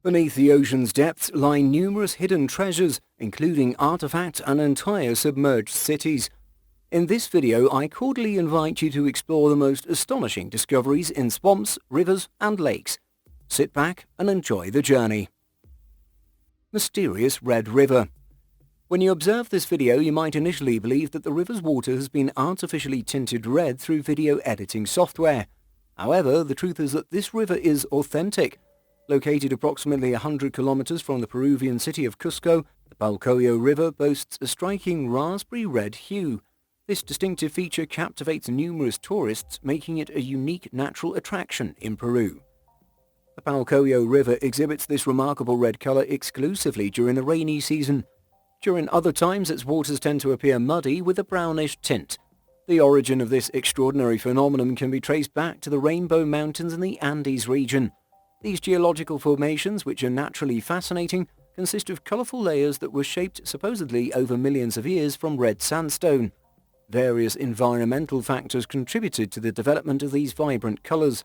Beneath the ocean's depths lie numerous hidden treasures, including artifacts and entire submerged cities. In this video, I cordially invite you to explore the most astonishing discoveries in swamps, rivers, and lakes. Sit back and enjoy the journey. Mysterious Red River. When you observe this video, you might initially believe that the river's water has been artificially tinted red through video editing software. However, the truth is that this river is authentic. Located approximately 100 kilometers from the Peruvian city of Cusco, the Balcoyo River boasts a striking raspberry red hue. This distinctive feature captivates numerous tourists, making it a unique natural attraction in Peru. The Balcoyo River exhibits this remarkable red color exclusively during the rainy season. During other times, its waters tend to appear muddy with a brownish tint. The origin of this extraordinary phenomenon can be traced back to the Rainbow Mountains in the Andes region. These geological formations, which are naturally fascinating, consist of colorful layers that were shaped supposedly over millions of years from red sandstone. Various environmental factors contributed to the development of these vibrant colors.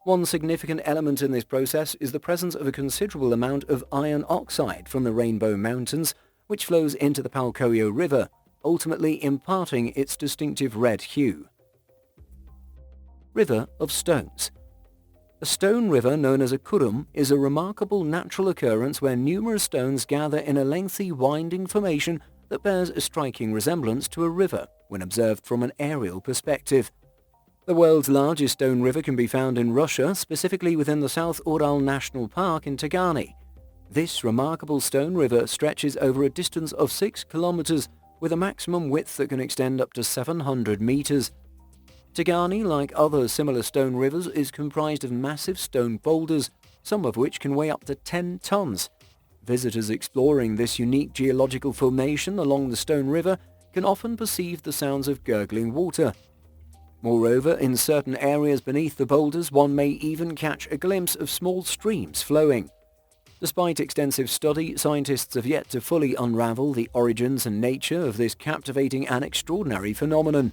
One significant element in this process is the presence of a considerable amount of iron oxide from the Rainbow Mountains, which flows into the Balcoyo River, ultimately imparting its distinctive red hue. River of Stones. A stone river known as a kurum is a remarkable natural occurrence where numerous stones gather in a lengthy winding formation that bears a striking resemblance to a river when observed from an aerial perspective. The world's largest stone river can be found in Russia, specifically within the South Ural National Park in Toand. This remarkable stone river stretches over a distance of 6 kilometers with a maximum width that can extend up to 700 meters. Toand, like other similar stone rivers, is comprised of massive stone boulders, some of which can weigh up to 10 tons. Visitors exploring this unique geological formation along the Stone River can often perceive the sounds of gurgling water. Moreover, in certain areas beneath the boulders, one may even catch a glimpse of small streams flowing. Despite extensive study, scientists have yet to fully unravel the origins and nature of this captivating and extraordinary phenomenon.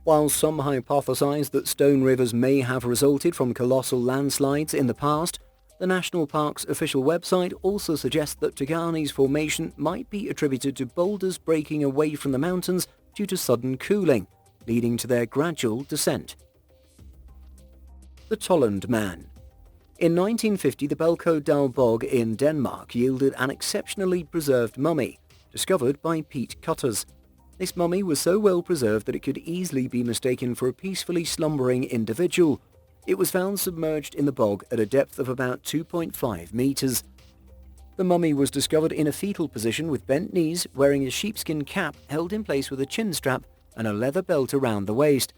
While some hypothesize that stone rivers may have resulted from colossal landslides in the past, the National Park's official website also suggests that Toand's formation might be attributed to boulders breaking away from the mountains due to sudden cooling, leading to their gradual descent. The Toand Man. In 1950, the Belko Dal Bog in Denmark yielded an exceptionally preserved mummy, discovered by peat cutters. This mummy was so well preserved that it could easily be mistaken for a peacefully slumbering individual. It was found submerged in the bog at a depth of about 2.5 meters. The mummy was discovered in a fetal position with bent knees, wearing a sheepskin cap held in place with a chin strap and a leather belt around the waist.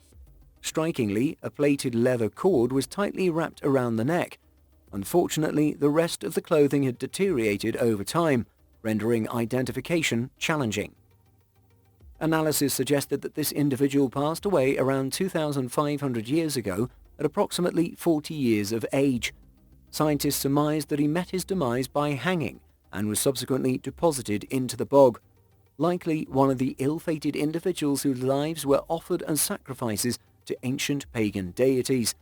Strikingly, a plaited leather cord was tightly wrapped around the neck. Unfortunately, the rest of the clothing had deteriorated over time, rendering identification challenging. Analysis suggested that this individual passed away around 2,500 years ago at approximately 40 years of age. Scientists surmised that he met his demise by hanging and was subsequently deposited into the bog, likely one of the ill-fated individuals whose lives were offered as sacrifices to ancient pagan deities.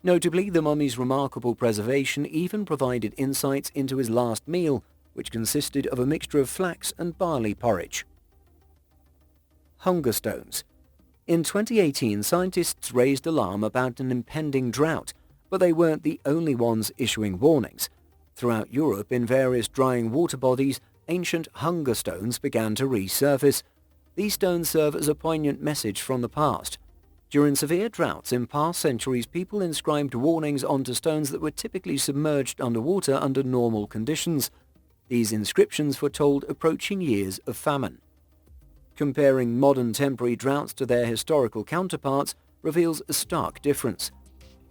Notably, the mummy's remarkable preservation even provided insights into his last meal, which consisted of a mixture of flax and barley porridge. Hunger stones. In 2018, scientists raised alarm about an impending drought, but they weren't the only ones issuing warnings. Throughout Europe, in various drying water bodies, ancient hunger stones began to resurface. These stones serve as a poignant message from the past. During severe droughts in past centuries, people inscribed warnings onto stones that were typically submerged underwater under normal conditions. These inscriptions foretold approaching years of famine. Comparing modern temporary droughts to their historical counterparts reveals a stark difference.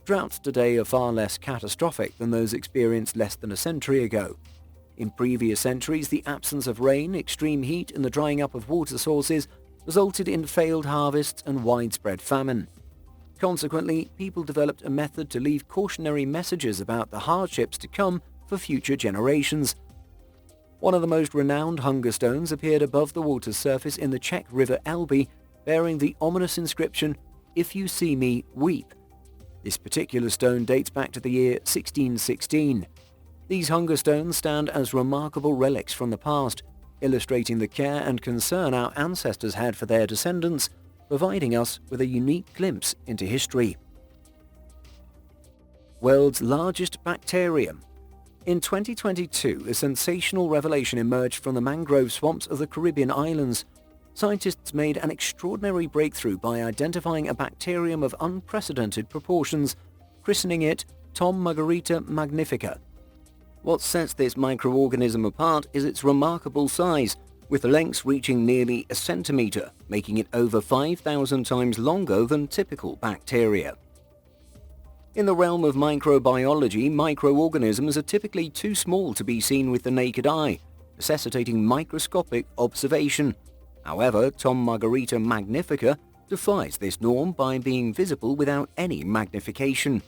Droughts today are far less catastrophic than those experienced less than a century ago. In previous centuries, the absence of rain, extreme heat, and the drying up of water sources resulted in failed harvests and widespread famine. Consequently, people developed a method to leave cautionary messages about the hardships to come for future generations. One of the most renowned hunger stones appeared above the water's surface in the Czech river Elbe, bearing the ominous inscription, "If you see me, weep." This particular stone dates back to the year 1616. These hunger stones stand as remarkable relics from the past, illustrating the care and concern our ancestors had for their descendants, providing us with a unique glimpse into history. World's largest bacterium. In 2022, a sensational revelation emerged from the mangrove swamps of the Caribbean islands. Scientists made an extraordinary breakthrough by identifying a bacterium of unprecedented proportions, christening it Tom Margarita magnifica. What sets this microorganism apart is its remarkable size, with lengths reaching nearly a centimeter, making it over 5,000 times longer than typical bacteria. In the realm of microbiology, microorganisms are typically too small to be seen with the naked eye, necessitating microscopic observation. However, Tom Margarita magnifica defies this norm by being visible without any magnification.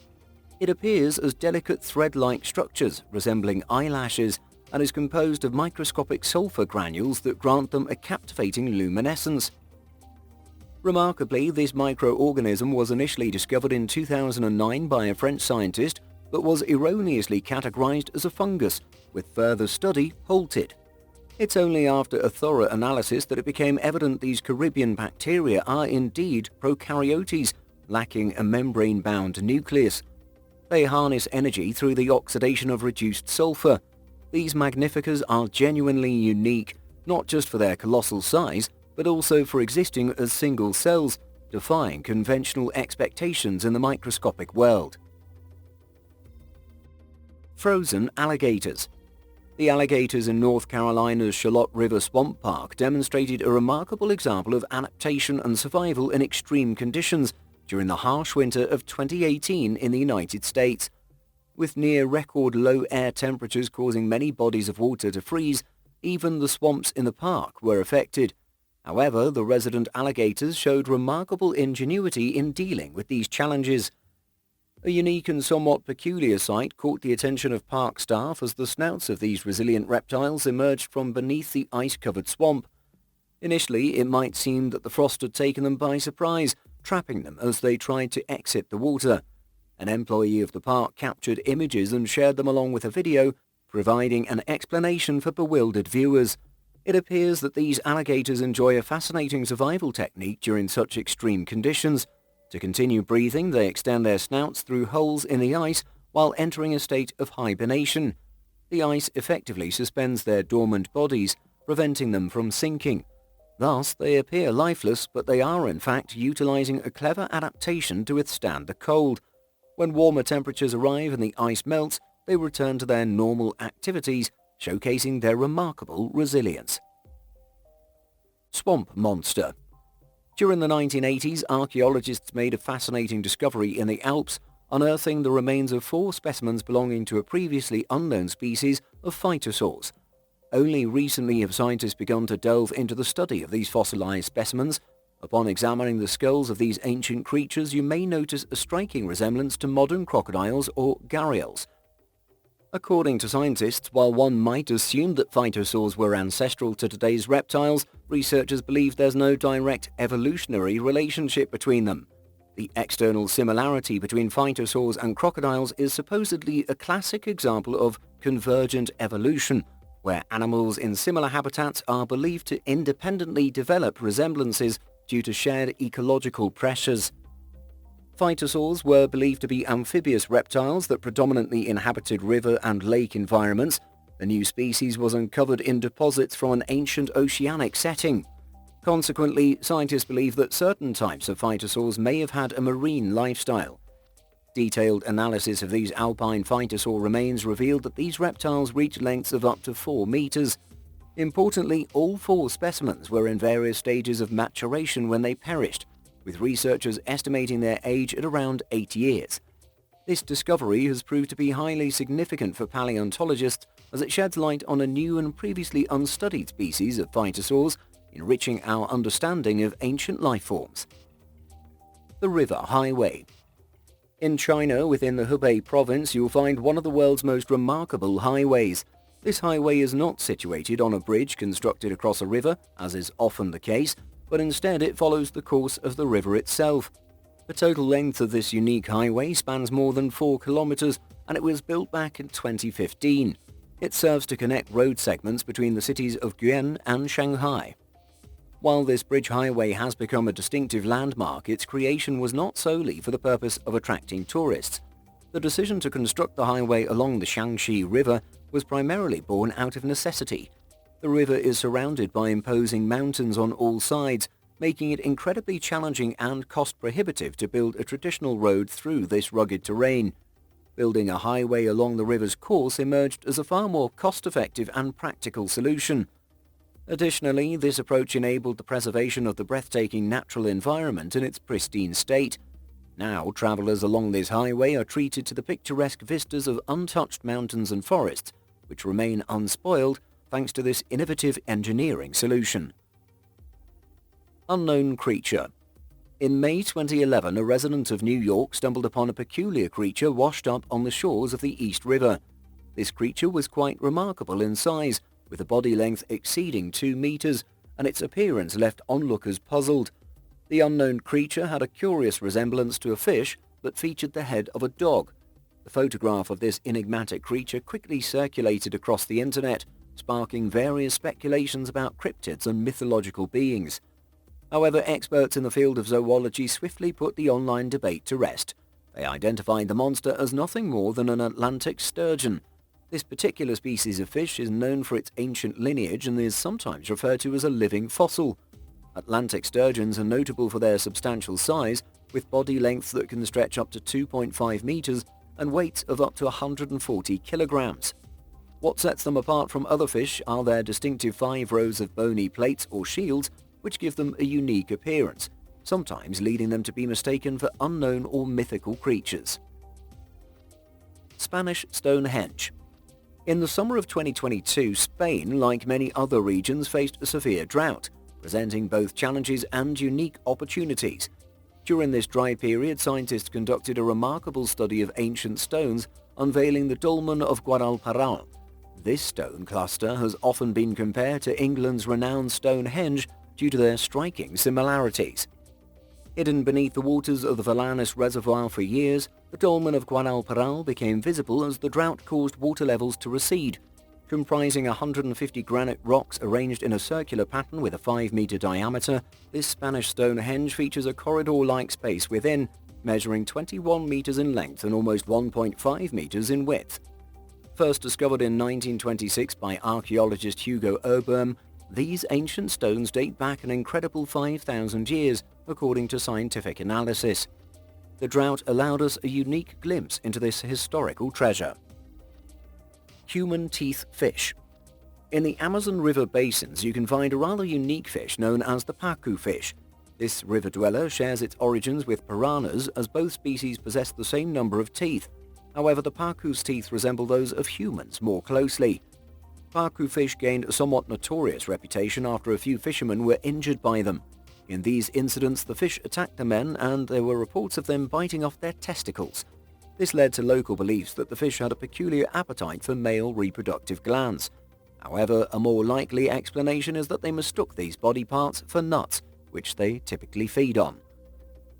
It appears as delicate thread-like structures resembling eyelashes and is composed of microscopic sulfur granules that grant them a captivating luminescence. Remarkably, this microorganism was initially discovered in 2009 by a French scientist, but was erroneously categorized as a fungus, with further study halted. It's only after a thorough analysis that it became evident these Caribbean bacteria are indeed prokaryotes, lacking a membrane-bound nucleus. They harness energy through the oxidation of reduced sulfur. These magnificas are genuinely unique, not just for their colossal size, but also for existing as single cells, defying conventional expectations in the microscopic world. Frozen alligators. The alligators in North Carolina's Charlotte River Swamp Park demonstrated a remarkable example of adaptation and survival in extreme conditions during the harsh winter of 2018 in the United States. With near-record low air temperatures causing many bodies of water to freeze, even the swamps in the park were affected. However, the resident alligators showed remarkable ingenuity in dealing with these challenges. A unique and somewhat peculiar sight caught the attention of park staff as the snouts of these resilient reptiles emerged from beneath the ice-covered swamp. Initially, it might seem that the frost had taken them by surprise, trapping them as they tried to exit the water. An employee of the park captured images and shared them along with a video, providing an explanation for bewildered viewers. It appears that these alligators enjoy a fascinating survival technique during such extreme conditions. To continue breathing, they extend their snouts through holes in the ice while entering a state of hibernation. The ice effectively suspends their dormant bodies, preventing them from sinking. Thus, they appear lifeless, but they are in fact utilizing a clever adaptation to withstand the cold. When warmer temperatures arrive and the ice melts, they return to their normal activities, showcasing their remarkable resilience. Swamp monster. During the 1980s, archaeologists made a fascinating discovery in the Alps, unearthing the remains of 4 specimens belonging to a previously unknown species of phytosaurs. Only recently have scientists begun to delve into the study of these fossilized specimens. Upon examining the skulls of these ancient creatures, you may notice a striking resemblance to modern crocodiles or gharials. According to scientists, while one might assume that phytosaurs were ancestral to today's reptiles, researchers believe there's no direct evolutionary relationship between them. The external similarity between phytosaurs and crocodiles is supposedly a classic example of convergent evolution, where animals in similar habitats are believed to independently develop resemblances due to shared ecological pressures. Phytosaurs were believed to be amphibious reptiles that predominantly inhabited river and lake environments. The new species was uncovered in deposits from an ancient oceanic setting. Consequently, scientists believe that certain types of phytosaurs may have had a marine lifestyle. Detailed analysis of these alpine phytosaur remains revealed that these reptiles reach lengths of up to 4 meters. Importantly, all 4 specimens were in various stages of maturation when they perished, with researchers estimating their age at around 8 years. This discovery has proved to be highly significant for paleontologists as it sheds light on a new and previously unstudied species of phytosaurs, enriching our understanding of ancient life forms. The River Highway. In China, within the Hubei province, you'll find one of the world's most remarkable highways. This highway is not situated on a bridge constructed across a river, as is often the case, but instead it follows the course of the river itself. The total length of this unique highway spans more than 4 kilometers, and it was built back in 2015. It serves to connect road segments between the cities of Guiyang and Shanghai. While this bridge highway has become a distinctive landmark, its creation was not solely for the purpose of attracting tourists. The decision to construct the highway along the Shaanxi River was primarily born out of necessity. The river is surrounded by imposing mountains on all sides, making it incredibly challenging and cost-prohibitive to build a traditional road through this rugged terrain. Building a highway along the river's course emerged as a far more cost-effective and practical solution. Additionally, this approach enabled the preservation of the breathtaking natural environment in its pristine state. Now, travelers along this highway are treated to the picturesque vistas of untouched mountains and forests, which remain unspoiled thanks to this innovative engineering solution. Unknown creature. In May 2011, a resident of New York stumbled upon a peculiar creature washed up on the shores of the East River. This creature was quite remarkable in size, with a body length exceeding 2 meters, and its appearance left onlookers puzzled. The unknown creature had a curious resemblance to a fish, but featured the head of a dog. The photograph of this enigmatic creature quickly circulated across the internet, sparking various speculations about cryptids and mythological beings. However, experts in the field of zoology swiftly put the online debate to rest. They identified the monster as nothing more than an Atlantic sturgeon. This particular species of fish is known for its ancient lineage and is sometimes referred to as a living fossil. Atlantic sturgeons are notable for their substantial size, with body lengths that can stretch up to 2.5 meters and weights of up to 140 kilograms. What sets them apart from other fish are their distinctive 5 rows of bony plates or shields, which give them a unique appearance, sometimes leading them to be mistaken for unknown or mythical creatures. Spanish Stonehenge. In the summer of 2022, Spain, like many other regions, faced a severe drought, presenting both challenges and unique opportunities. During this dry period, scientists conducted a remarkable study of ancient stones, unveiling the dolmen of Guadalparal. This stone cluster has often been compared to England's renowned Stonehenge due to their striking similarities. Hidden beneath the waters of the Valanis Reservoir for years, the dolmen of Guadalparal became visible as the drought caused water levels to recede. Comprising 150 granite rocks arranged in a circular pattern with a 5-meter diameter, this Spanish Stonehenge features a corridor-like space within, measuring 21 meters in length and almost 1.5 meters in width. First discovered in 1926 by archaeologist Hugo Oberm, these ancient stones date back an incredible 5,000 years, according to scientific analysis. The drought allowed us a unique glimpse into this historical treasure. Human teeth fish. In the Amazon River basins, you can find a rather unique fish known as the pacu fish. This river dweller shares its origins with piranhas, as both species possess the same number of teeth. However, the pacu's teeth resemble those of humans more closely. Pacu fish gained a somewhat notorious reputation after a few fishermen were injured by them. In these incidents, the fish attacked the men, and there were reports of them biting off their testicles. This led to local beliefs that the fish had a peculiar appetite for male reproductive glands. However, a more likely explanation is that they mistook these body parts for nuts, which they typically feed on.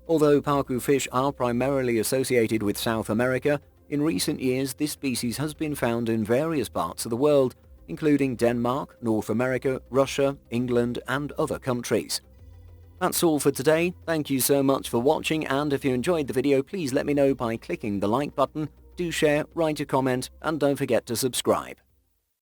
Although pacu fish are primarily associated with South America, in recent years this species has been found in various parts of the world, including Denmark, North America, Russia, England, and other countries. That's all for today. Thank you so much for watching, and if you enjoyed the video, please let me know by clicking the like button. Do share, write a comment, and don't forget to subscribe.